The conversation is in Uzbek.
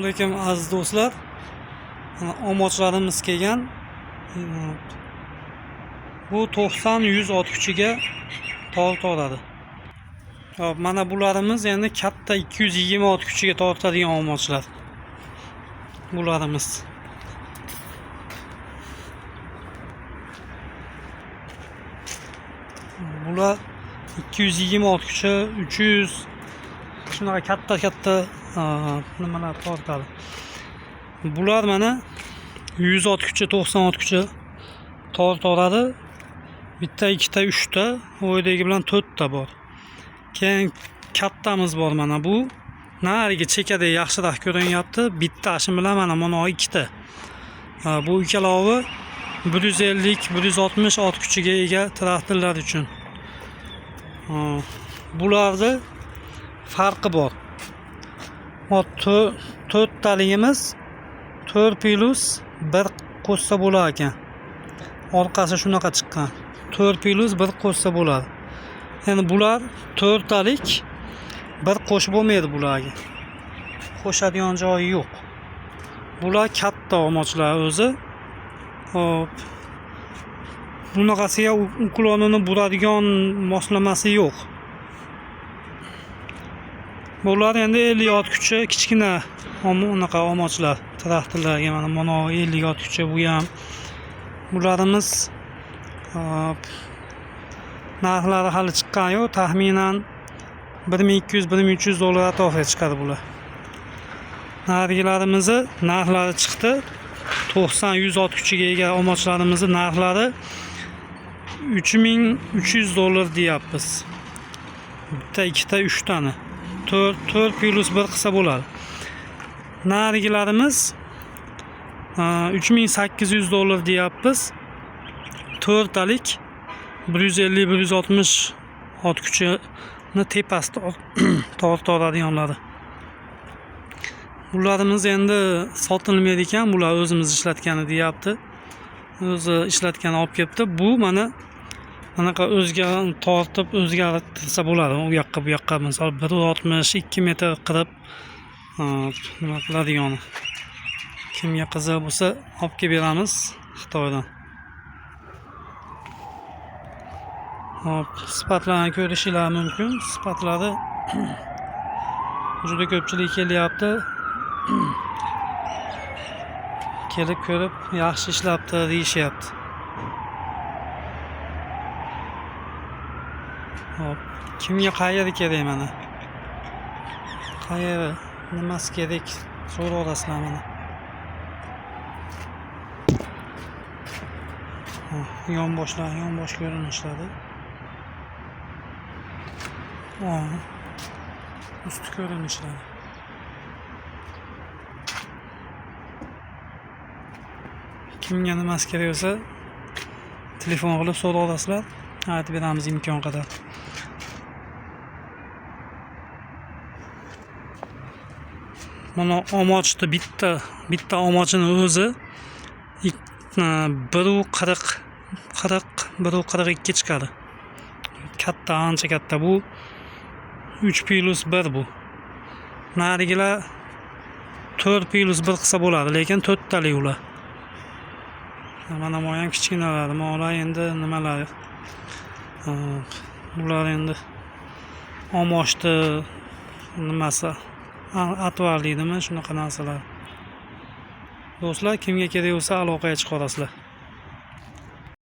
Assalomu alaykum aziz do'stlar. Omochlarimiz kelgan. Bu 90-100 ot kuchiga tortadi. Hop, mana bularimiz endi katta 220 ot kuchiga tortadigan omochlar. Bularimiz. Bular 220 ot kuchi, 300 shunaqa katta nimalar tortadi. Bular mana 100 ot kuchi, 90 ot kuchi tortadi. Bitta, ikkita, 3ta, o'ydagi bilan 4ta bor. Keyin kattamiz bor mana bu. Nariga chekada yaxshiroq ko'rinyapti. Bitta ashim bilan mana 2ta. Bu ikkalovi 150-160 ot kuchiga ega traktorlar uchun. Bularda farqi bor. 4taligimiz 4+1 qo'shsa bo'lar ekan. Orqasi shunaqa chiqqan. 4+1 qo'shsa bo'ladi. Endi bular 4talik, bir qo'shib bo'lmaydi bularga. Qo'shadigan joyi yo'q. Bular katta omochlar o'zi. Hop. Bunaqasiga uklonini buradigan moslamasi yo'q. Bular endi 50 ot kuchi kichkina unaqa omochlar, traktorlarga mana 50 ot kuchi bu ham. Bularimiz narxlari hali chiqqani yo'q, taxminan 1200-1300 dollar atrofiga chiqadi bular. Narigilarimizni narxlari chiqdi. 90-100 ot kuchiga ega omochlarimizni narxlari 3300 dollar deyapmiz. Bitta, ikkita, 3tani. 4+1 qilsa bo'ladi. Narigilarimiz 3800 dollar deyapmiz. 4talik 150-160 ot kuchini tepasida tortadiganlari. Bularimiz endi sotilmaydi ekan, bular o'zimiz ishlatgani deyapti. O'zi ishlatgani olib kelibdi. Bu mana anaqa o'zga tortib o'zgartirsa bo'ladi. U yoqqa bu yoqqa misol 1.60-2 metr qilib nima qiladigani. Kimga qiziq bo'lsa olib kelib beramiz Xitoydan. Hop, sifatlarni ko'rishingiz mumkin. Sifatlari juda ko'pchilik kelyapti. Kelib ko'rib yaxshi ishlabdi deyishyapti. Hop, kimga qayeri kerak mana? Qayeri, nimasi kerak? So'rayapsizlar mana. Yonbosh ko'rinishlari. Usti ko'rinishlari. Kimga nimasi kerak bo'lsa telefon qilib so'rayapsizlar. Aytib beramiz imkon qadar. Mana omochni bitta omochini o'zi 1.40-1.42 chiqadi. Katta, ancha katta bu. 3+1 bu. Narigilar 4+1 qilsa bo'ladi, lekin 4talik ular. Mana bu ham kichkinalar, ular endi nimalar? Bular endi omochni nimasi? Atvarliydimi, shunaqa narsalar. Do'stlar, kimga kerak bo'lsa aloqaga chiqarasizlar.